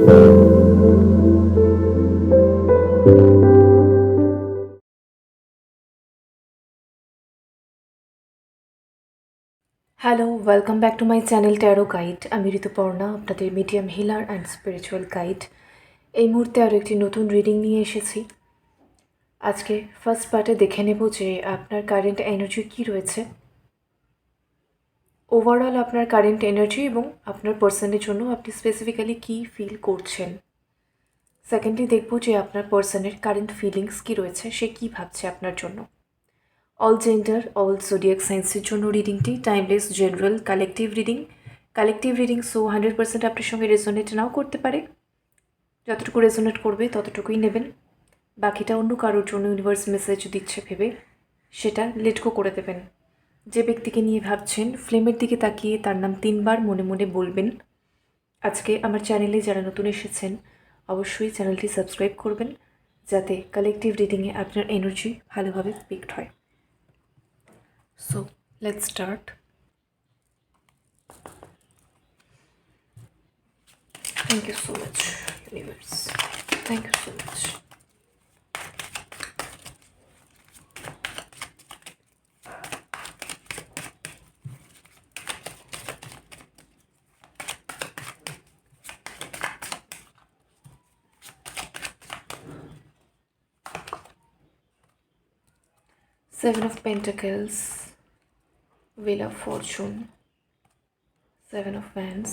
Hello, welcome back to my channel tarot guide. আমি ঋতুপর্ণা, আপনাদের medium healer and spiritual guide. এই মুহূর্তে আরও একটি নতুন রিডিং নিয়ে এসেছি। আজকে ফার্স্ট পার্টে দেখে নেব যে আপনার কারেন্ট এনার্জি কী রয়েছে, ওভারঅল আপনার কারেন্ট এনার্জি এবং আপনার পার্সনের জন্য আপনি স্পেসিফিক্যালি কী ফিল করছেন। সেকেন্ডলি দেখব যে আপনার পার্সনের কারেন্ট ফিলিংস কী রয়েছে, সে কী ভাবছে আপনার জন্য। অল জেন্ডার, অল জোডিয়াক সায়েন্সের জন্য রিডিংটি timeless, general, collective reading. So 100% আপনার সঙ্গে রেজোনেট নাও করতে পারে। যতটুকু রেজোনেট করবে ততটুকুই নেবেন, বাকিটা অন্য কারোর জন্য ইউনিভার্স মেসেজ দিচ্ছে ভেবে সেটা লেট গো করে দেবেন। যে ব্যক্তিকে নিয়ে ভাবছেন, ফ্লেমের দিকে তাকিয়ে তার নাম 3 বার মনে মনে বলবেন। আজকে আমার চ্যানেলে যারা নতুন এসেছেন অবশ্যই চ্যানেলটি সাবস্ক্রাইব করবেন, যাতে কালেকটিভ রিডিংয়ে আপনার এনার্জি ভালোভাবে পিকড হয়। So, let's start. Thank you so much, universe. Thank you so much. Seven of Pentacles, Wheel of Fortune, Seven of Wands,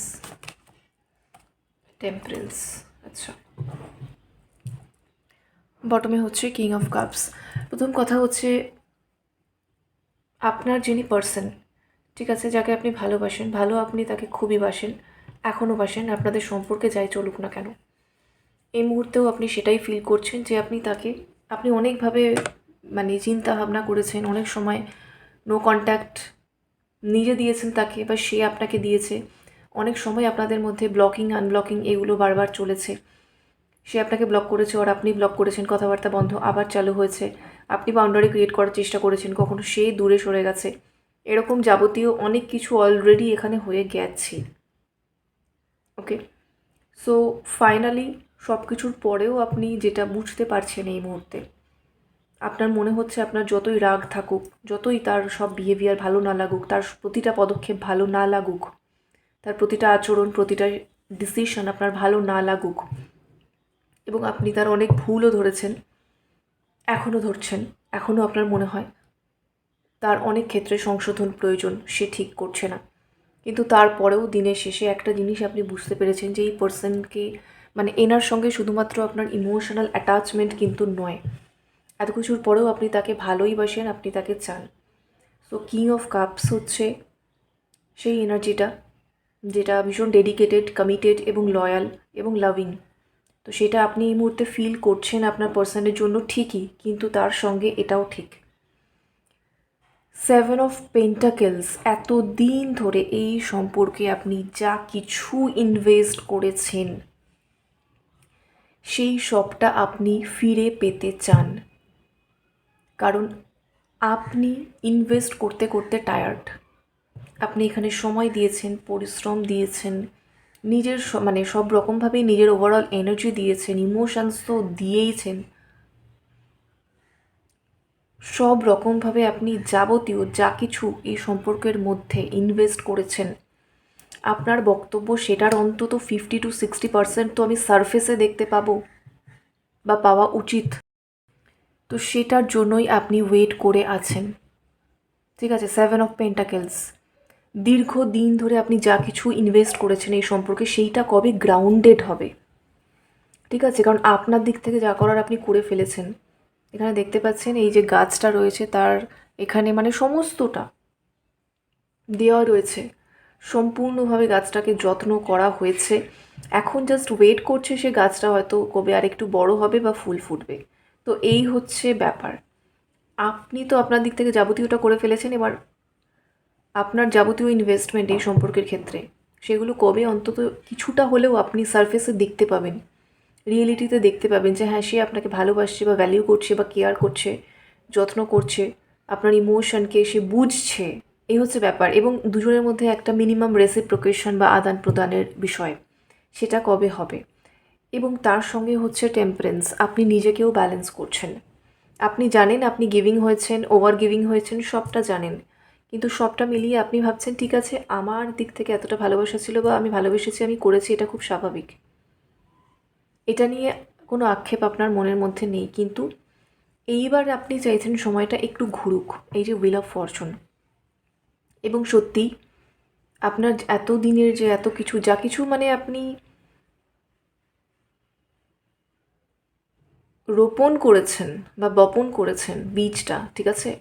Temperance. আচ্ছা, বটমে হচ্ছে কিং অফ কাপস। প্রথম কথা হচ্ছে আপনার যিনি পার্সন, ঠিক আছে, যাকে আপনি ভালোবাসেন, আপনি তাকে খুবই বাসেন, এখনও বাসেন, আপনাদের সম্পর্কে যাই চলুক না কেন, এই মুহূর্তেও আপনি সেটাই ফিল করছেন যে আপনি অনেকভাবে চিন্তা ভাবনা করেছেন, অনেক সময় নো কন্ট্যাক্ট নিজে দিয়েছেন তাকে বা সে আপনাকে দিয়েছে। অনেক সময় আপনাদের মধ্যে ব্লকিং আনব্লকিং এগুলো বারবার চলেছে। সে আপনাকে ব্লক করেছে আর আপনি ব্লক করেছেন, কথাবার্তা বন্ধ আবার চালু হয়েছে। আপনি বাউন্ডারি ক্রিয়েট করার চেষ্টা করেছেন, কখনো সে দূরে সরে গেছে। এরকম যাবতীয় অনেক কিছু অলরেডি এখানে হয়ে গেছে। ওকে, সো ফাইনালি সব কিছুর পরেও আপনি যেটা বুঝতে পারছেন এই মুহূর্তে, আপনার মনে হচ্ছে আপনার যতই রাগ থাকুক, যতই তার সব বিহেভিয়ার ভালো না লাগুক, তার প্রতিটা পদক্ষেপ ভালো না লাগুক, তার প্রতিটা আচরণ, প্রতিটা ডিসিশন আপনার ভালো না লাগুক, এবং আপনি তার অনেক ভুলও ধরেছেন, এখনও ধরছেন, এখনও আপনার মনে হয় তার অনেক ক্ষেত্রে সংশোধন প্রয়োজন, সে ঠিক করছে না, কিন্তু তারপরেও দিনের শেষে একটা জিনিস আপনি বুঝতে পেরেছেন যে এই পার্সনকে এনার সঙ্গে শুধুমাত্র আপনার ইমোশনাল অ্যাটাচমেন্ট কিন্তু নয়, এত কিছুর পরেও আপনি তাকে ভালোই বাসেন, আপনি তাকে চান। সো কিং অফ কাপস হচ্ছে সেই এনার্জিটা যেটা ভীষণ ডেডিকেটেড, কমিটেড এবং লয়াল এবং লাভিং। তো সেটা আপনি এই মুহূর্তে ফিল করছেন আপনার পার্সনের জন্য ঠিকই, কিন্তু তার সঙ্গে এটাও ঠিক। 7 অফ পেন্টাকেলস, এতদিন ধরে এই সম্পর্কে আপনি যা কিছু ইনভেস্ট করেছেন সেই সবটা আপনি ফিরে পেতে চান, কারণ আপনি ইনভেস্ট করতে করতে টায়ার্ড। আপনি এখানে সময় দিয়েছেন, পরিশ্রম দিয়েছেন, নিজের সব রকমভাবেই নিজের ওভারঅল এনার্জি দিয়েছেন, ইমোশনস তো দিয়েইছেন, সব রকমভাবে আপনি যাবতীয় যা কিছু এই সম্পর্কের মধ্যে ইনভেস্ট করেছেন, আপনার বক্তব্য সেটার অন্তত 50 to 60% তো আমি সারফেসে দেখতে পাবো বা পাওয়া উচিত। তো সেটার জন্যই আপনি ওয়েট করে আছেন, ঠিক আছে। 7 অফ পেন্টাকেলস, দীর্ঘদিন ধরে আপনি যা কিছু ইনভেস্ট করেছেন এই সম্পর্কে সেইটা কবে গ্রাউন্ডেড হবে, ঠিক আছে, কারণ আপনার দিক থেকে যা করার আপনি করে ফেলেছেন। এখানে দেখতে পাচ্ছেন এই যে গাছটা রয়েছে তার এখানে সমস্তটা দেওয়া রয়েছে, সম্পূর্ণভাবে গাছটাকে যত্ন করা হয়েছে, এখন জাস্ট ওয়েট করছে সে গাছটা হয়তো কবে আর একটু বড় হবে বা ফুল ফুটবে। তো এই হচ্ছে ব্যাপার, আপনি তো আপনার দিক থেকে যাবতীয়টা করে ফেলেছেন, এবার আপনার যাবতীয় ইনভেস্টমেন্ট এই সম্পর্কের ক্ষেত্রে সেগুলো কবে অন্তত কিছুটা হলেও আপনি সারফেসে দেখতে পাবেন, রিয়েলিটিতে দেখতে পাবেন যে হ্যাঁ সে আপনাকে ভালোবাসছে বা ভ্যালিউ করছে বা কেয়ার করছে, যত্ন করছে, আপনার ইমোশনকে সে বুঝছে, এই হচ্ছে ব্যাপার। এবং দুজনের মধ্যে একটা মিনিমাম রেসিপ্রোকেশন বা আদান প্রদানের বিষয়, সেটা কবে হবে। এবং তার সঙ্গে হচ্ছে টেম্পারেন্স, আপনি নিজেকেও ব্যালেন্স করছেন। আপনি জানেন আপনি গিভিং হয়েছেন, ওভার গিভিং হয়েছেন, সবটা জানেন, কিন্তু সবটা মিলিয়ে আপনি ভাবছেন ঠিক আছে আমার দিক থেকে এতটা ভালোবাসা ছিল বা আমি ভালোবেসেছি, আমি করেছি, এটা খুব স্বাভাবিক। এটা নিয়ে কোনো আক্ষেপ আপনার মনের মধ্যে নেই, কিন্তু এইবার আপনি চাইছেন সময়টা একটু ঘুরুক, এই যে হুইল অফ ফরচুন। এবং সত্যি আপনার এত দিনের যে এত কিছু যা কিছু মানে আপনি রোপণ করেছেন বা বপন করেছেন বীজটা, ঠিক আছে,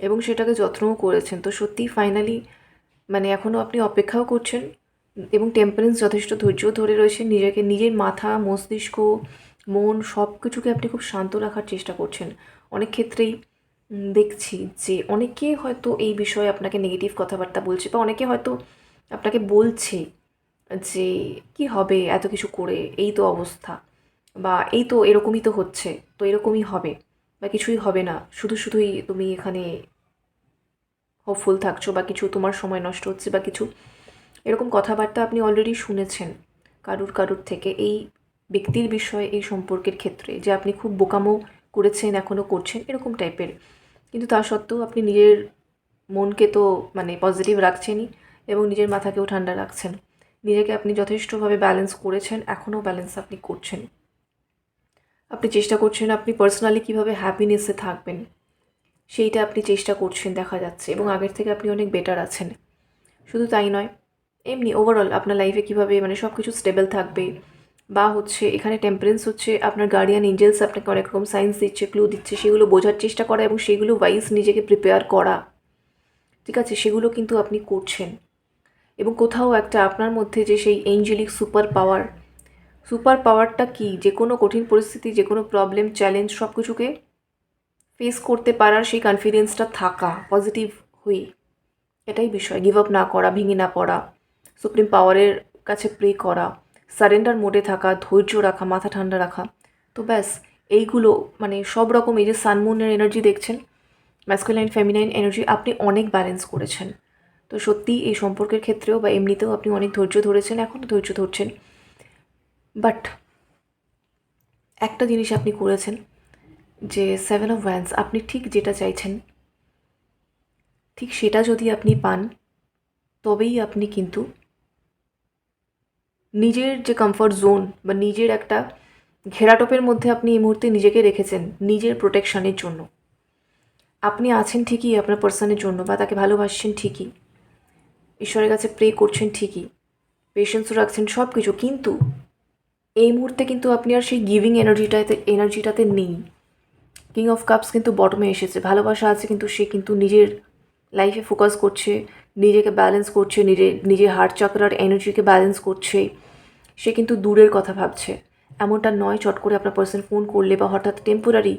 এবং সেটাকে যত্নও করেছেন, তো সত্যি ফাইনালি মানে এখনও আপনি অপেক্ষাও করছেন এবং টেম্পারেন্স যথেষ্ট ধৈর্য ধরে রয়েছেন, নিজেকে নিজের মাথা মস্তিষ্ক মন সব কিছুকে আপনি খুব শান্ত রাখার চেষ্টা করছেন। অনেক ক্ষেত্রেই দেখছি যে অনেকে হয়তো এই বিষয়ে আপনাকে নেগেটিভ কথাবার্তা বলছে বা অনেকে হয়তো আপনাকে বলছে যে কি হবে এত কিছু করে, এই তো অবস্থা, বা এই তো এরকমই তো হচ্ছে, তো এরকমই হবে, বা কিছুই হবে না, শুধু শুধুই তুমি এখানে হোপফুল থাকছো, বা কিছু তোমার সময় নষ্ট হচ্ছে, বা কিছু এরকম কথাবার্তা আপনি অলরেডি শুনেছেন কারুর থেকে এই ব্যক্তির বিষয়ে, এই সম্পর্কের ক্ষেত্রে, যে আপনি খুব বোকামো করেছেন, এখনও করছেন, এরকম টাইপের। কিন্তু তা সত্ত্বেও আপনি নিজের মনকে তো মানে পজিটিভ রাখছেনই এবং নিজের মাথাকেও ঠান্ডা রাখছেন। নিজেকে আপনি যথেষ্টভাবে ব্যালেন্স করেছেন, এখনও ব্যালেন্স আপনি করছেন। আপনি চেষ্টা করছেন আপনি পার্সোনালি কীভাবে হ্যাপিনেসে থাকবেন, সেইটা আপনি চেষ্টা করছেন দেখা যাচ্ছে, এবং আগের থেকে আপনি অনেক বেটার আছেন। শুধু তাই নয়, এমনি ওভারঅল আপনার লাইফে কীভাবে মানে সব কিছু স্টেবল থাকবে, বা হচ্ছে এখানে টেম্পারেন্স হচ্ছে আপনার গার্ডিয়ান এঞ্জেলস আপনাকে অনেক রকম সাইন্স দিচ্ছে, ক্লু দিচ্ছে, সেগুলো বোঝার চেষ্টা করা এবং সেগুলো ওয়াইজ নিজেকে প্রিপেয়ার করা, ঠিক আছে, সেগুলো কিন্তু আপনি করছেন। এবং কোথাও একটা আপনার মধ্যে যে সেই এঞ্জেলিক সুপার পাওয়ারটা কি, যে কোনো কঠিন পরিস্থিতি, যে কোনো প্রবলেম চ্যালেঞ্জ সব কিছুকে ফেস করতে পারার সেই কনফিডেন্সটা থাকা, পজিটিভ হয়ে, এটাই বিষয়। গিভ আপ না করা, ভেঙে না পড়া, সুপ্রিম পাওয়ারের কাছে প্রে করা, সারেন্ডার মোডে থাকা, ধৈর্য রাখা, মাথা ঠান্ডা রাখা, তো ব্যাস এইগুলো মানে সব রকম এই যে সানমুনের এনার্জি দেখছেন, ম্যাসকুলাইন ফেমিনাইন এনার্জি আপনি অনেক ব্যালেন্স করেছেন। তো সত্যি এই সম্পর্কের ক্ষেত্রেও বা এমনিতেও আপনি অনেক ধৈর্য ধরেছেন, এখনও ধৈর্য ধরছেন। বাট একটা জিনিস আপনি করেছেন যে 7 অফ ওয়ান্স, আপনি ঠিক যেটা চাইছেন ঠিক সেটা যদি আপনি পান, তবেই আপনি কিন্তু নিজের যে কমফর্ট জোন বা নিজের একটা ঘেরাটোপের মধ্যে আপনি এই মুহূর্তে নিজেকে রেখেছেন নিজের প্রোটেকশনের জন্য। আপনি আছেন ঠিকই আপনার পার্সনের জন্য, বা তাকে ভালোবাসছেন ঠিকই, ঈশ্বরের কাছে প্রে করছেন ঠিকই, পেশেন্সও রাখছেন সব কিছু, কিন্তু এই মুহূর্তে কিন্তু আপনি আর সেই গিভিং এনার্জিটাতে নেই। কিং অফ কাপস কিন্তু বটমে এসেছে, ভালোবাসা আছে কিন্তু সে কিন্তু নিজের লাইফে ফোকাস করছে, নিজেকে ব্যালেন্স করছে, নিজের হার্ট চাকরার এনার্জিকে ব্যালেন্স করছে, সে কিন্তু দূরের কথা ভাবছে। এমনটা নয় চট করে আপনার পার্সন ফোন করলে বা হঠাৎ টেম্পোরারি,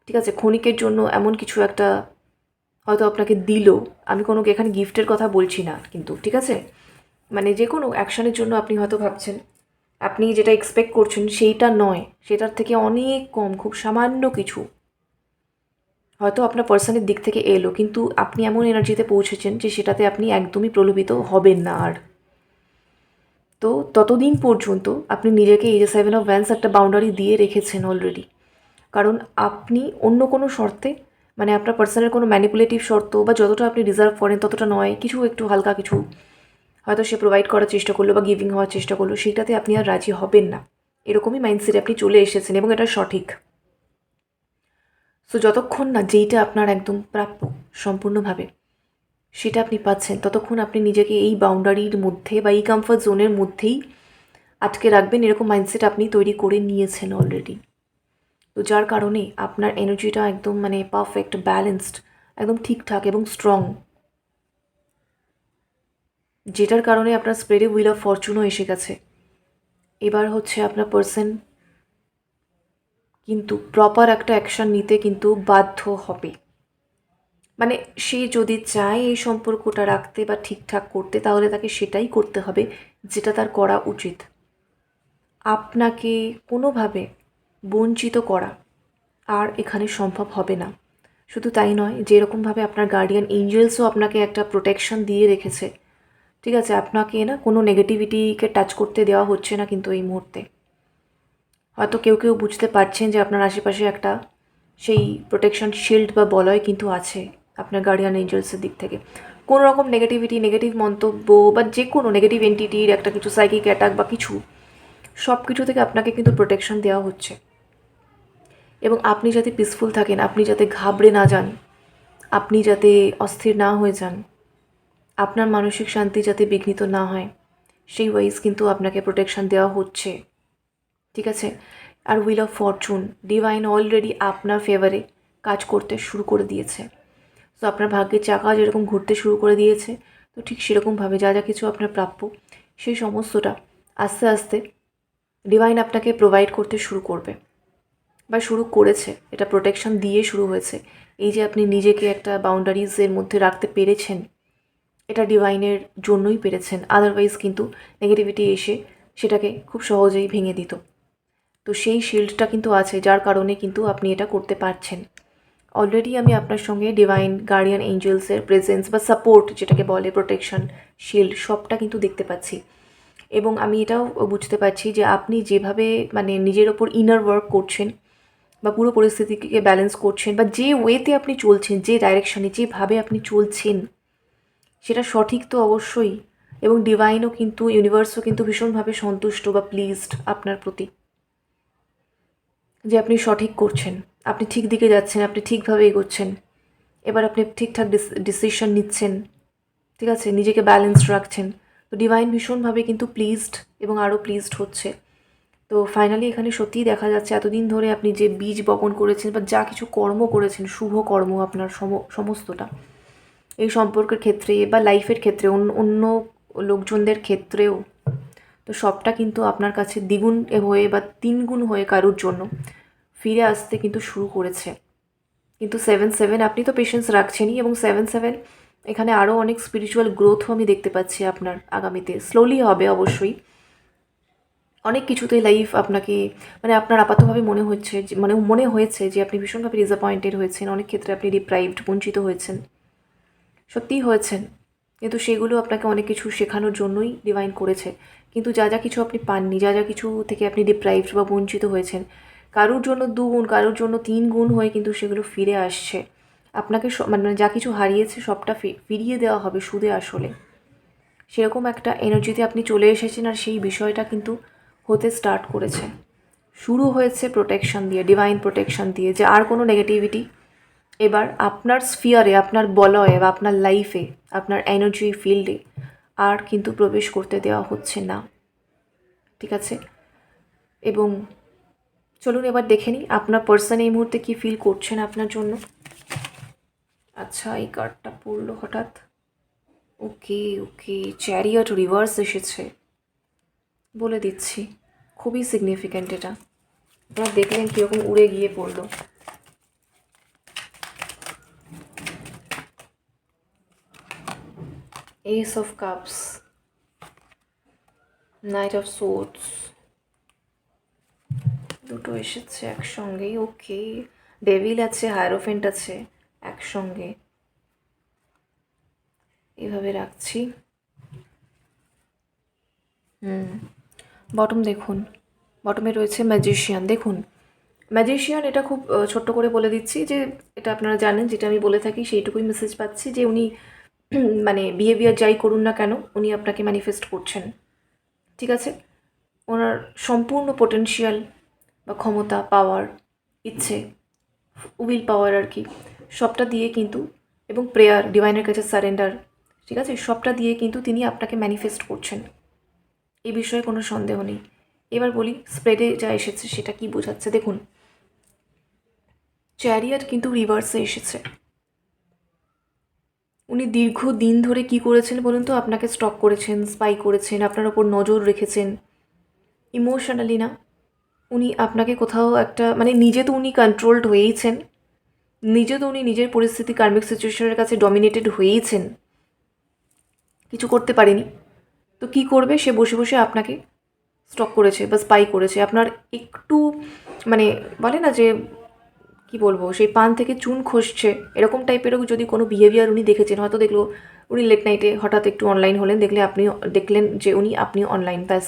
ঠিক আছে, ক্ষণিকের জন্য এমন কিছু একটা হয়তো আপনাকে দিল, আমি কোনো এখানে গিফটের কথা বলছি না কিন্তু, ঠিক আছে, মানে যে কোনো অ্যাকশানের জন্য আপনি হয়তো ভাবছেন আপনি যেটা এক্সপেক্ট করছেন সেইটা নয়, সেটার থেকে অনেক কম, খুব সামান্য কিছু হয়তো আপনার পার্সনের দিক থেকে এলো, কিন্তু আপনি এমন এনার্জিতে পৌঁছেছেন যে সেটাতে আপনি একদমই প্রলোভিত হবেন না আর। তো ততদিন পর্যন্ত আপনি নিজেকে এই যে 7 অফ ওয়ান্স একটা বাউন্ডারি দিয়ে রেখেছেন অলরেডি, কারণ আপনি অন্য কোনো শর্তে মানে আপনার পার্সনের কোনো ম্যানিপুলেটিভ শর্ত বা যতটা আপনি ডিজার্ভ করেন ততটা নয়, কিছু একটু হালকা কিছু হয়তো সে প্রোভাইড করার চেষ্টা করলো বা গিভিং হওয়ার চেষ্টা করলো, সেইটাতে আপনি আর রাজি হবেন না, এরকমই মাইন্ডসেটে আপনি চলে এসেছেন এবং এটা সঠিক। সো যতক্ষণ না যেইটা আপনার একদম প্রাপ্য সম্পূর্ণভাবে সেটা আপনি পাচ্ছেন, ততক্ষণ আপনি নিজেকে এই বাউন্ডারির মধ্যে বা এই কমফর্ট জোনের মধ্যেই আটকে রাখবেন, এরকম মাইন্ডসেট আপনি তৈরি করে নিয়েছেন অলরেডি। তো যার কারণে আপনার এনার্জিটা একদম মানে পারফেক্ট ব্যালেন্সড, একদম ঠিকঠাক এবং স্ট্রং, যেটার কারণে আপনার স্প্রেডে হুইল অফ ফরচুনও এসে গেছে। এবার হচ্ছে আপনার পার্সন কিন্তু প্রপার একটা অ্যাকশন নিতে কিন্তু বাধ্য হবে। মানে সে যদি চায় এই সম্পর্কটা রাখতে বা ঠিকঠাক করতে, তাহলে তাকে সেটাই করতে হবে যেটা তার করা উচিত। আপনাকে কোনোভাবে বঞ্চিত করা আর এখানে সম্ভব হবে না। শুধু তাই নয়, যেরকমভাবে আপনার গার্ডিয়ান এঞ্জেলসও আপনাকে একটা প্রোটেকশন দিয়ে রেখেছে, ঠিক আছে, আপনাকে না কোনো নেগেটিভিটিকে টাচ করতে দেওয়া হচ্ছে না কিন্তু এই মুহূর্তে। হয়তো কেউ কেউ বুঝতে পারছেন যে আপনার আশেপাশে একটা সেই প্রোটেকশন শিল্ড বা বলয় কিন্তু আছে আপনার গার্ডিয়ান এঞ্জেলসের দিক থেকে। কোনো রকম নেগেটিভিটি, নেগেটিভ মন্তব্য বা যে কোনো নেগেটিভ এন্টিটির একটা কিছু সাইকিক অ্যাটাক বা কিছু, সব কিছু থেকে আপনাকে কিন্তু প্রোটেকশন দেওয়া হচ্ছে। এবং আপনি যাতে পিসফুল থাকেন, আপনি যাতে ঘাবড়ে না যান, আপনি যাতে অস্থির না হয়ে যান, আপনার মানসিক শান্তি যাতে বিঘ্নিত না হয়, সেই ওয়াইজ কিন্তু আপনাকে প্রোটেকশন দেওয়া হচ্ছে। ঠিক আছে? আর wheel of fortune, divine already আপনার ফেভারে কাজ করতে শুরু করে দিয়েছে। তো আপনার ভাগ্যের চাকা যেরকম ঘুরতে শুরু করে দিয়েছে, তো ঠিক সেরকমভাবে যা যা কিছু আপনার প্রাপ্য, সেই সমস্তটা আস্তে আস্তে ডিভাইন আপনাকে প্রোভাইড করতে শুরু করবে বা শুরু করেছে। এটা প্রোটেকশন দিয়ে শুরু হয়েছে। এই যে আপনি নিজেকে একটা বাউন্ডারিজের মধ্যে রাখতে পেরেছেন, এটা ডিভাইনের জন্যই পেরেছেন। আদারওয়াইজ কিন্তু নেগেটিভিটি এসে সেটাকে খুব সহজেই ভেঙে দিত। তো সেই শিল্ডটা কিন্তু আছে, যার কারণে কিন্তু আপনি এটা করতে পারছেন। অলরেডি আমি আপনার সঙ্গে ডিভাইন গার্ডিয়ান এঞ্জেলসের প্রেজেন্স বা সাপোর্ট যেটাকে বলে, প্রোটেকশন শিল্ড, সবটা কিন্তু দেখতে পাচ্ছি। এবং আমি এটাও বুঝতে পারছি যে আপনি যেভাবে মানে নিজের ওপর ইনার ওয়ার্ক করছেন বা পুরো পরিস্থিতিকে ব্যালেন্স করছেন, বা যে ওয়েতে আপনি চলছেন, যে ডাইরেকশনে যেভাবে আপনি চলছেন, সেটা সঠিক তো অবশ্যই। এবং ডিভাইনও কিন্তু, ইউনিভার্সও কিন্তু ভীষণভাবে সন্তুষ্ট বা প্লিজড আপনার প্রতি, যে আপনি সঠিক করছেন, আপনি ঠিক দিকে যাচ্ছেন, আপনি ঠিকভাবে এগোচ্ছেন। এবার আপনি ঠিকঠাক ডিসিশন নিচ্ছেন, ঠিক আছে, নিজেকে ব্যালেন্সড রাখছেন। তো ডিভাইন ভীষণভাবে কিন্তু প্লিজড এবং আরও প্লিজড হচ্ছে। তো ফাইনালি এখানে সত্যিই দেখা যাচ্ছে এতদিন ধরে আপনি যে বীজ বপন করেছেন বা যা কিছু কর্ম করেছেন, শুভ কর্ম আপনার সমস্তটা, এই সম্পর্কের ক্ষেত্রে বা লাইফের ক্ষেত্রে, অন্য লোকজনদের ক্ষেত্রেও, তো সবটা কিন্তু আপনার কাছে দ্বিগুণ হয়ে বা তিনগুণ হয়ে কারোর জন্য ফিরে আসতে কিন্তু শুরু করেছে। কিন্তু 7-7 আপনি তো পেশেন্স রাখছেনই, এবং 7-7 এখানে আরও অনেক স্পিরিচুয়াল গ্রোথও আমি দেখতে পাচ্ছি আপনার আগামীতে। স্লোলি হবে অবশ্যই। অনেক কিছুতেই লাইফ আপনাকে, মানে আপনার আপাতভাবে মনে হয়েছে যে আপনি ভীষণভাবে ডিসঅ্যাপয়েন্টেড হয়েছেন, অনেক ক্ষেত্রে আপনি ডিপ্রাইভড, বঞ্চিত হয়েছেন, সত্যিই হয়েছেন। কিন্তু সেগুলো আপনাকে অনেক কিছু শেখানোর জন্যই ডিভাইন করেছে। কিন্তু যা যা কিছু আপনি পাননি, যা যা কিছু থেকে আপনি ডিপ্রাইভড বা বঞ্চিত হয়েছেন, কারোর জন্য 2 গুণ, কারোর জন্য 3 গুণ হয়ে কিন্তু সেগুলো ফিরে আসছে। আপনাকে মানে যা কিছু হারিয়েছে সবটা ফিরিয়ে দেওয়া হবে সুদে আসলে। সেরকম একটা এনার্জিতে আপনি চলে এসেছেন, আর সেই বিষয়টা কিন্তু হতে স্টার্ট করেছে। শুরু হয়েছে প্রোটেকশন দিয়ে, ডিভাইন প্রোটেকশন দিয়ে, যে আর কোনো নেগেটিভিটি এবার আপনার স্ফিয়ারে, আপনার বলয়ে বা আপনার লাইফে, আপনার এনার্জি ফিল্ডে আর কিন্তু প্রবেশ করতে দেওয়া হচ্ছে না। ঠিক আছে? এবং চলুন এবার দেখে নিই আপনার পার্সন এই মুহূর্তে কী ফিল করছেন আপনার জন্য। আচ্ছা, এই কার্ডটা পড়লো হঠাৎ। ওকে ওকে, চ্যারিয়ট রিভার্স এসেছে। বলে দিচ্ছি, খুবই সিগনিফিক্যান্ট এটা। আপনারা দেখলেন কীরকম উড়ে গিয়ে পড়লো। Ace of Cups, Knight of Swords, দুটো এসেছে একসঙ্গেই। ওকে, ডেভিল আছে, হায়ারোফেন্ট আছে একসঙ্গে। এভাবে রাখছি। বটম দেখুন, বটমে রয়েছে ম্যাজিশিয়ান। দেখুন, ম্যাজিশিয়ান, এটা খুব ছোট্ট করে বলে দিচ্ছি যে এটা আপনারা জানেন, যেটা আমি বলে থাকি সেইটুকুই মেসেজ পাচ্ছি, যে উনি মানে বিহেভিয়ার যাই করুন না কেন, উনি আপনাকে ম্যানিফেস্ট করছেন। ঠিক আছে? ওনার সম্পূর্ণ পোটেনশিয়াল বা ক্ষমতা, পাওয়ার, ইচ্ছে, উইল পাওয়ার আর কি, সবটা দিয়ে কিন্তু, এবং প্রেয়ার, ডিভাইনের কাছে সারেন্ডার, ঠিক আছে, সবটা দিয়ে কিন্তু তিনি আপনাকে ম্যানিফেস্ট করছেন। এই বিষয়ে কোনো সন্দেহ নেই। এবার বলি স্প্রেডে যা এসেছে সেটা কি বোঝাচ্ছে। দেখুন, চ্যারিয়ট কিন্তু রিভার্সে এসেছে। উনি দীর্ঘদিন ধরে কি করেছেন বলুন তো? আপনাকে স্টক করেছেন, স্পাই করেছেন, আপনার ওপর নজর রেখেছেন। ইমোশনালি না, উনি আপনাকে কোথাও একটা, মানে নিজে তো উনি কন্ট্রোলড হয়েইছেন, নিজে তো উনি নিজের পরিস্থিতি, কার্মিক সিচুয়েশনের কাছে ডমিনেটেড হয়েইছেন, কিছু করতে পারেনি। তো কি করবে? সে বসে বসে আপনাকে স্টক করেছে বা স্পাই করেছে। আপনার একটু মানে বলে না যে, কি বলবো, সেই পান থেকে চুন খসছে, এরকম টাইপেরও যদি কোনো বিহেভিয়ার উনি দেখেছেন, হয়তো উনি লেট নাইটে হঠাৎ একটু অনলাইন হলেন, দেখলেন যে আপনি অনলাইন, ব্যাস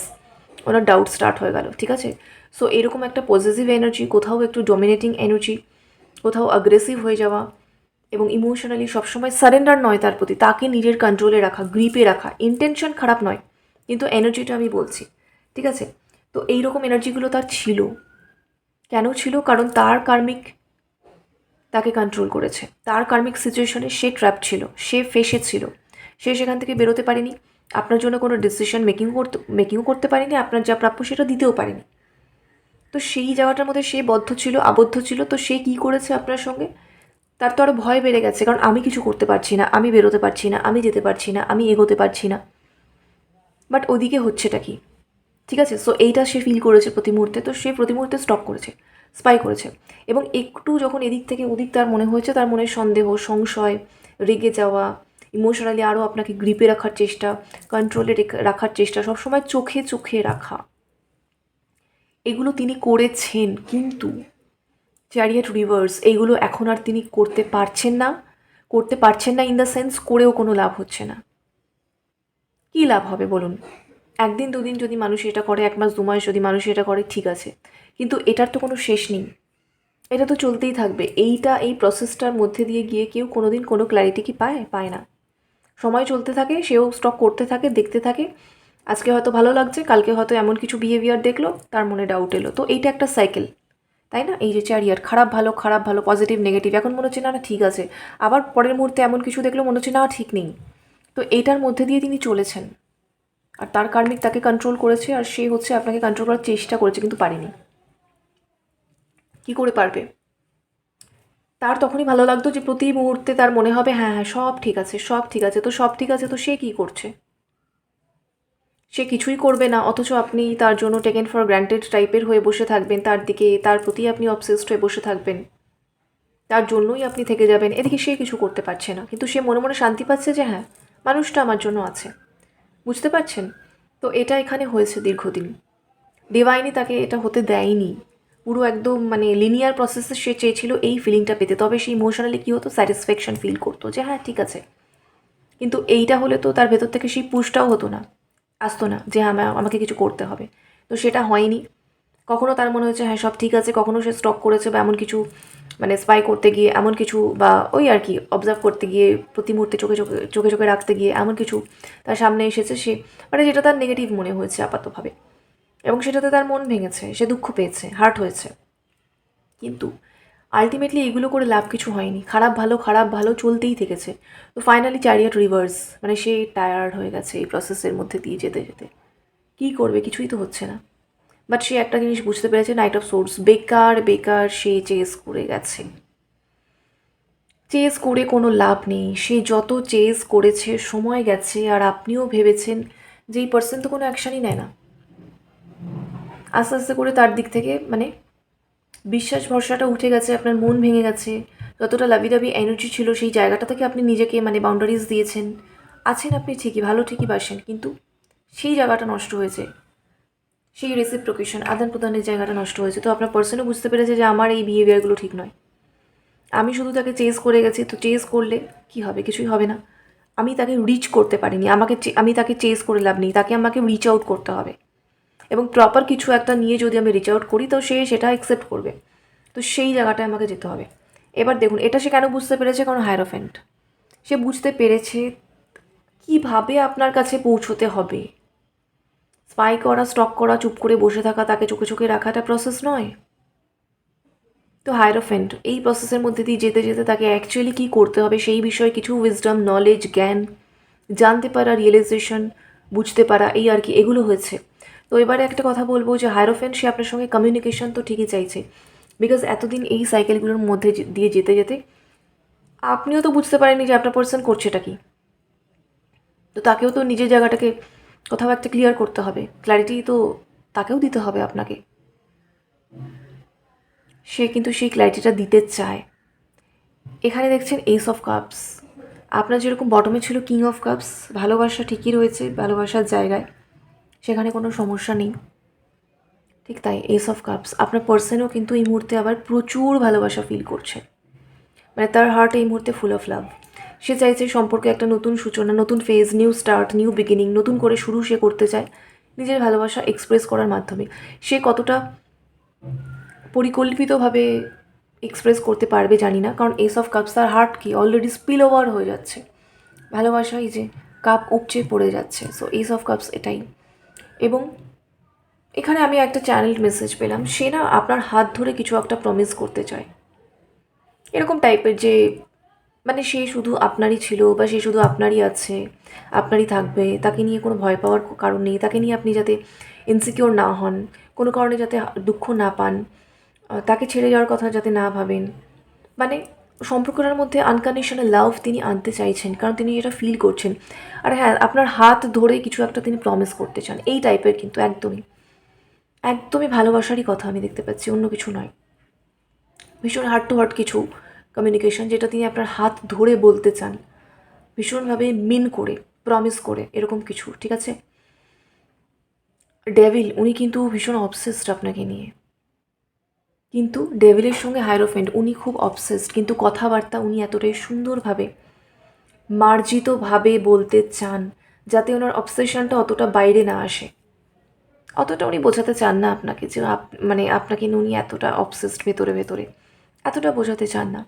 ওনার ডাউট স্টার্ট হয়ে গেল, ঠিক আছে। সো এরকম একটা পজিটিভ এনার্জি, কোথাও একটু ডমিনেটিং এনার্জি, কোথাও অ্যাগ্রেসিভ হয়ে যাওয়া, এবং ইমোশনালি সবসময় সারেন্ডার নয় তার প্রতি, তাকে নিজের কন্ট্রোলে রাখা, গ্রিপে রাখা। ইন্টেনশন খারাপ নয়, কিন্তু এনার্জিটা আমি বলছি, ঠিক আছে। তো এইরকম এনার্জিগুলো তার ছিল। কেন ছিল? কারণ তার কার্মিক তাকে কন্ট্রোল করেছে, তার কার্মিক সিচুয়েশনে সে ট্র্যাপ ছিল, সে ফেসে ছিল, সে সেখান থেকে বেরোতে পারেনি, আপনার জন্য কোনো ডিসিশন মেকিংও করতে পারেনি, আপনার যা প্রাপ্য সেটা দিতেও পারেনি। তো সেই জায়গাটার মধ্যে সে বদ্ধ ছিল, আবদ্ধ ছিল। তো সে কী করেছে আপনার সঙ্গে? তার তো আরও ভয় বেড়ে গেছে, কারণ আমি কিছু করতে পারছি না, আমি বেরোতে পারছি না, আমি যেতে পারছি না, আমি এগোতে পারছি না, বাট ওদিকে হচ্ছেটা কি, ঠিক আছে। সো এইটা সে ফিল করেছে প্রতি মুহূর্তে। তো সে প্রতি মুহূর্তে স্টপ করেছে, স্পাই করেছে, এবং একটু যখন এদিক থেকে ওদিক তার মনে হয়েছে, তার মনে সন্দেহ, সংশয়, রেগে যাওয়া, ইমোশনালি আরও আপনাকে গ্রিপে রাখার চেষ্টা, কন্ট্রোলে রাখার চেষ্টা, সবসময় চোখে চোখে রাখা, এগুলো তিনি করেছেন। কিন্তু চ্যারিয়েট রিভার্স এইগুলো এখন আর তিনি করতে পারছেন না। করতে পারছেন না ইন দ্য সেন্স, করেও কোনো লাভ হচ্ছে না। কী লাভ হবে বলুন? একদিন দুদিন যদি মানুষ এটা করে, 1 মাস 2 মাস যদি মানুষ এটা করে, ঠিক আছে, কিন্তু এটার তো কোনো শেষ নেই, এটা তো চলতেই থাকবে। এই প্রসেসটার মধ্যে দিয়ে গিয়ে কেউ কোনো দিন কোনো ক্ল্যারিটি কি পায়? পায় না। সময় চলতে থাকে, সেও স্টক করতে থাকে, দেখতে থাকে। আজকে হয়তো ভালো লাগছে, কালকে হয়তো এমন কিছু বিহেভিয়ার দেখলো, তার মনে ডাউট এলো। তো এইটা একটা সাইকেল, তাই না? এই যে চ্যারিয়ার, খারাপ ভালো, খারাপ ভালো, পজিটিভ নেগেটিভ, এখন মনে হচ্ছে না না ঠিক আছে, আবার পরের মুহূর্তে এমন কিছু দেখলো মনে হচ্ছে না ঠিক নেই। তো এইটার মধ্যে দিয়ে তিনি চলেছেন, আর তার কার্মিক তাকে কন্ট্রোল করেছে, আর সে হচ্ছে আপনাকে কন্ট্রোল করার চেষ্টা করেছে, কিন্তু পারেনি। কি করে পারবে? তার তখনই ভালো লাগতো যে প্রতি মুহূর্তে তার মনে হবে হ্যাঁ হ্যাঁ সব ঠিক আছে, সব ঠিক আছে। তো সব ঠিক আছে, তো সে কী করছে? সে কিছুই করবে না, অথচ আপনি তার জন্য টেকেন ফর গ্র্যান্টেড টাইপের হয়ে বসে থাকবেন, তার দিকে, তার প্রতি আপনি অবসেসড হয়ে বসে থাকবেন, তার জন্যই আপনি থেকে যাবেন। এদিকে সে কিছু করতে পারছে না, কিন্তু সে মনে মনে শান্তি পাচ্ছে যে হ্যাঁ, মানুষটা আমার জন্য আছে। বুঝতে পারছেন? তো এটা এখানে হয়েছে দীর্ঘদিন। ডিভাইনই তাকে এটা হতে দেয়নি। পুরো একদম মানে লিনিয়ার প্রসেসে সে চেয়েছিল এই ফিলিংটা পেতে, তবে সে ইমোশনালি কী হতো, স্যাটিসফ্যাকশন ফিল করতো যে হ্যাঁ ঠিক আছে। কিন্তু এইটা হলে তো তার ভেতর থেকে সেই পুশটাও হতো না, আসতো না যে হ্যাঁ আমাকে কিছু করতে হবে। তো সেটা হয়নি। কখনো তার মনে হয়েছে হ্যাঁ সব ঠিক আছে, কখনো সে স্টক করেছে বা এমন কিছু মানে স্পাই করতে গিয়ে এমন কিছু, বা ওই আর কি অবজার্ভ করতে গিয়ে, প্রতি মুহূর্তে চোখে চোখে চোখে চোখে রাখতে গিয়ে এমন কিছু তার সামনে এসেছে, সে মানে যেটা তার নেগেটিভ মনে হয়েছে আপাতভাবে, এবং সেটাতে তার মন ভেঙেছে, সে দুঃখ পেয়েছে, হার্ট হয়েছে। কিন্তু আলটিমেটলি এগুলো করে লাভ কিছু হয়নি, খারাপ ভালো চলতেই থেকেছে। তো ফাইনালি চ্যারিয়ট রিভার্স, মানে সে টায়ার্ড হয়ে গেছে এই প্রসেসের মধ্যে দিয়ে যেতে যেতে। কী করবে? কিছুই তো হচ্ছে না। বাট সে একটা জিনিস বুঝতে পেরেছে, নাইট অফ সোর্স বেকার বেকার সে চেস করে গেছে, চেস করে কোনো লাভ নেই। সে যত চেস করেছে, সময় গেছে, আর আপনিও ভেবেছেন যে এই পার্সন তো কোনো অ্যাকশানই নেয় না। আস্তে আস্তে করে তার দিক থেকে মানে বিশ্বাস ভরসাটা উঠে গেছে, আপনার মন ভেঙে গেছে। যতটা লাভি দাবি এনার্জি ছিল সেই জায়গাটা থেকে আপনি নিজেকে মানে বাউন্ডারিজ দিয়েছেন, আছেন আপনি ঠিকই, ভালো ঠিকই বাসেন, কিন্তু সেই জায়গাটা নষ্ট হয়েছে, সেই রেসিপ্রোকেশন আদান প্রদানের জায়গাটা নষ্ট হয়েছে। তো আপনার পার্সনও বুঝতে পেরেছে যে আমার এই বিহেভিয়ারগুলো ঠিক নয়, আমি শুধু তাকে চেস করে গেছি। তো চেস করলে কি হবে? কিছুই হবে না। আমি তাকে রিচ করতে পারিনি, আমি তাকে চেস করে লাভ নেই, তাকে আমাকে রিচ আউট করতে হবে, এবং প্রপার কিছু একটা নিয়ে যদি আমি রিচ আউট করি তো সে সেটা অ্যাকসেপ্ট করবে। তো সেই জায়গাটায় আমাকে যেতে হবে। এবার দেখুন এটা সে কেন বুঝতে পেরেছে, কারণ হায়ারোফ্যান্ট। সে বুঝতে পেরেছে কীভাবে আপনার কাছে পৌঁছতে হবে। স্পাই করা, স্টক করা, চুপ করে বসে থাকা, তাকে চোখে চোখে রাখাটা প্রসেস নয়। তো হায়ারোফ্যান্ট এই প্রসেসের মধ্যে দিয়ে যেতে যেতে তাকে অ্যাকচুয়ালি কী করতে হবে সেই বিষয়ে কিছু উইজডম, নলেজ, জ্ঞান জানতে পারা, রিয়েলাইজেশন বুঝতে পারা, এই আর কি এগুলো হয়েছে। তো এবারে একটা কথা বলবো যে হায়ারোফ্যান্ট সে আপনার সঙ্গে কমিউনিকেশন তো ঠিকই চাইছে, বিকজ এতদিন এই সাইকেলগুলোর মধ্যে দিয়ে যেতে যেতে আপনিও তো বুঝতে পারেননি যে আপনার পার্সন করছেটা কি। তো তাকেও তো নিজের জায়গাটাকে কোথাও একটা ক্লিয়ার করতে হবে, ক্ল্যারিটি তো তাকেও দিতে হবে আপনাকে। সে কিন্তু সেই ক্ল্যারিটিটা দিতে চায়। এখানে দেখছেন এস অফ কাপস, আপনার যেরকম বটমে ছিল কিং অফ কাপস, ভালোবাসা ঠিকই রয়েছে, ভালোবাসার জায়গায় সেখানে কোনো সমস্যা নেই। ঠিক তাই এস অফ কাপস, আপনার পার্সনও কিন্তু এই মুহূর্তে আবার প্রচুর ভালোবাসা ফিল করছে, মানে তার হার্ট এই মুহূর্তে ফুল অফ লাভ। সে চাইছে সম্পর্কে একটা নতুন সূচনা, নতুন phase, new start, new beginning, নতুন করে শুরু সে করতে চায়। নিজের ভালোবাসা এক্সপ্রেস করার মাধ্যমে সে কতটা পরিকল্পিতভাবে এক্সপ্রেস করতে পারবে জানি না, কারণ এস অফ কাপস তার হার্ট কি অলরেডি স্পিল ওভার হয়ে যাচ্ছে, ভালোবাসাই যে কাপ উপচে পড়ে যাচ্ছে। সো এস অফ কাপস এটাই। এবং এখানে আমি একটা চ্যানেল মেসেজ পেলাম, সে না আপনার হাত ধরে কিছু একটা প্রমিস করতে চায়, এরকম টাইপের যে মানে সে শুধু আপনারই ছিল বা সে শুধু আপনারই আছে, আপনারই থাকবে, তাকে নিয়ে কোনো ভয় পাওয়ার কারণ নেই, তাকে নিয়ে আপনি যাতে ইনসিকিওর না হন, কোনো কারণে যাতে দুঃখ না পান, তাকে ছেড়ে যাওয়ার কথা যাতে না ভাবেন। মানে সম্পর্কটার মধ্যে আনকন্ডিশনাল লাভ তিনি আনতে চাইছেন, কারণ তিনি এটা ফিল করছেন। আর হ্যাঁ, আপনার হাত ধরে কিছু একটা তিনি প্রমিস করতে চান, এই টাইপের। কিন্তু একদমই একদমই ভালোবাসারই কথা আমি দেখতে পাচ্ছি, অন্য কিছু নয়। ভীষণ হার্ট টু হার্ট কিছু কমিউনিকেশন, যেটা তিনি আপনার হাত ধরে বলতে চান, ভীষণভাবে মিন করে, প্রমিস করে, এরকম কিছু। ঠিক আছে, ডেভিল উনি কিন্তু ভীষণ অবসেসড আপনাকে নিয়ে, কিন্তু ডেভিলের সঙ্গে হাইরোফেন্ট উনি খুব অবসেসড, কিন্তু কথাবার্তা উনি এতটাই সুন্দরভাবে মার্জিতভাবে বলতে চান যাতে ওনার অবসেশনটা অতটা বাইরে না আসে। অতটা উনি বোঝাতে চান না আপনাকে যে মানে আপনাকে নিয়ে উনি এতটা অবসেসড ভেতরে ভেতরে, এতটা বোঝাতে চান না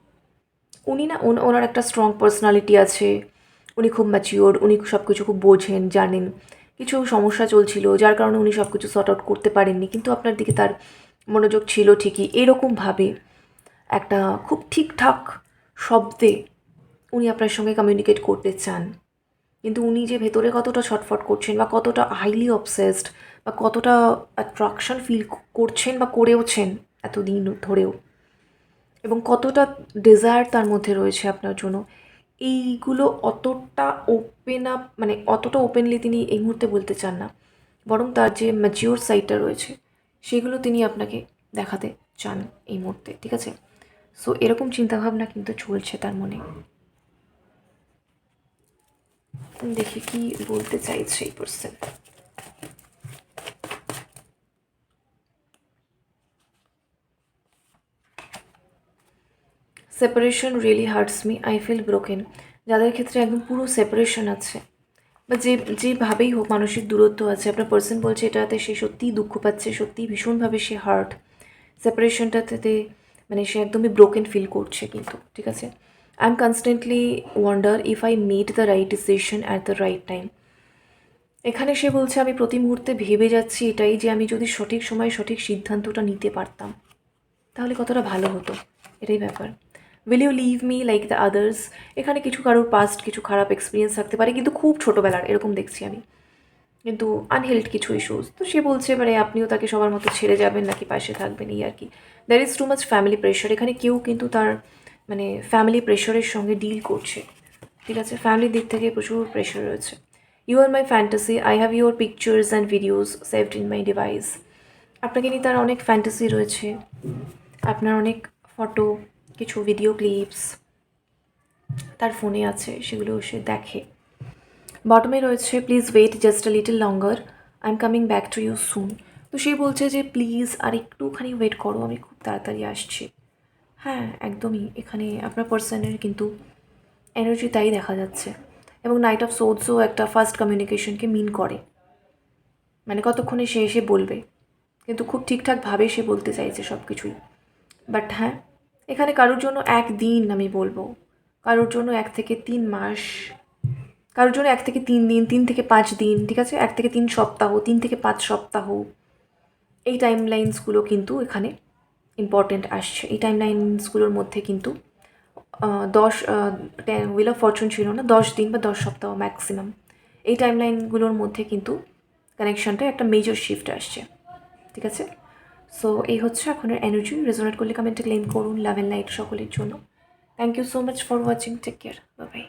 উনি। না ওনার একটা স্ট্রং পার্সোনালিটি আছে, উনি খুব ম্যাচিওর, উনি সব কিছু খুব বোঝেন, জানেন। কিছু সমস্যা চলছিল যার কারণে উনি সব কিছু সর্ট আউট করতে পারেননি, কিন্তু আপনার দিকে তার মনোযোগ ছিল ঠিকই। এরকমভাবে একটা খুব ঠিকঠাক শব্দে উনি আপনার সঙ্গে কমিউনিকেট করতে চান, কিন্তু উনি যে ভেতরে কতটা ছটফট করছেন বা কতটা হাইলি অবসেসড বা কতটা অ্যাট্রাকশন ফিল করছেন বা করেওছেন এতদিন ধরেও, এবং কতটা ডেজায়ার তার মধ্যে রয়েছে আপনার জন্য, এইগুলো অতটা ওপেন আপ মানে অতটা ওপেনলি তিনি এই মুহূর্তে বলতে চান না, বরং তার যে ম্যাচিওর সাইডটা রয়েছে সেগুলো তিনি আপনাকে দেখাতে চান এই মুহূর্তে। ঠিক আছে, সো এরকম চিন্তাভাবনা কিন্তু চলছে তার মনে। দেখি কি বলতে চাইছে এই person. Separation really hurts me, I feel broken. যাদের ক্ষেত্রে একদম পুরো সেপারেশন আছে বা যেভাবেই হোক মানসিক দূরত্ব আছে, আপনার পার্সন বলছে এটাতে সে সত্যিই দুঃখ পাচ্ছে, সত্যিই ভীষণভাবে সে হার্ট সেপারেশনটাতে, মানে সে একদমই ব্রোকেন ফিল করছে। কিন্তু ঠিক আছে, I am constantly wonder if I made the right decision at the right time. এখানে সে বলছে আমি প্রতি মুহূর্তে ভেবে যাচ্ছি এটাই, যে আমি যদি সঠিক সময়ে সঠিক সিদ্ধান্তটা নিতে পারতাম তাহলে কতটা ভালো হতো, এটাই ব্যাপার। Will you leave me like the others. এখানে কিছু কারোর পাস্ট কিছু খারাপ এক্সপিরিয়েন্স থাকতে পারে, কিন্তু খুব ছোটোবেলার এরকম দেখছি আমি, কিন্তু আনহেল্ড কিছু ইস্যুস। তো সে বলছে মানে আপনিও তাকে সবার মতো ছেড়ে যাবেন নাকি পাশে থাকবেন, এই আর কি। There is too much family pressure. এখানে কেউ কিন্তু তার মানে ফ্যামিলি প্রেশারের সঙ্গে ডিল করছে। ঠিক আছে, ফ্যামিলির দিক থেকে প্রচুর প্রেশার রয়েছে। You are my fantasy, I have your pictures and videos saved in my device. আপনাকে নিয়ে তার অনেক ফ্যান্টাসি রয়েছে, আপনার অনেক ফটো, কিছু ভিডিও ক্লিপস তার ফোনে আছে, সেগুলো সে দেখে। বটমে রয়েছে please wait just a little longer, I am coming back to you soon. তো সে বলছে যে প্লিজ আর একটুখানি ওয়েট করো, আমি খুব তাড়াতাড়ি আসছি। হ্যাঁ একদমই, এখানে আপনার পার্সনের কিন্তু এনার্জি তাই দেখা যাচ্ছে। এবং নাইট অফ সোর্ডসও একটা ফার্স্ট কমিউনিকেশনকে মিন করে, মানে কতক্ষণে সে এসে বলবে, কিন্তু খুব ঠিকঠাকভাবে সে বলতে চাইছে সব কিছুই। বাট হ্যাঁ, এখানে কারোর জন্য একদিন আমি বলবো, কারোর জন্য 1 থেকে 3 মাস, কারোর জন্য 1 থেকে 3 দিন, 3 থেকে 5 দিন, ঠিক আছে, 1 থেকে 3 সপ্তাহ, 3 থেকে 5 সপ্তাহ, এই টাইম লাইন্সগুলো কিন্তু এখানে ইম্পর্টেন্ট আসছে। এই টাইম লাইন্সগুলোর মধ্যে কিন্তু 10 হুইল অফ ফরচুন ছিল না, 10 দিন বা 10 সপ্তাহ ম্যাক্সিমাম, এই টাইম লাইনগুলোর মধ্যে কিন্তু কানেকশানটা একটা মেজর শিফট আসছে। ঠিক আছে, সো এই হচ্ছে এখনের এনার্জি। রেজোনেট করলে কমেন্টে ক্লেম করুন। লাভ অ্যান্ড লাইট সকলের জন্য। Thank you so much for watching, take care, bye by.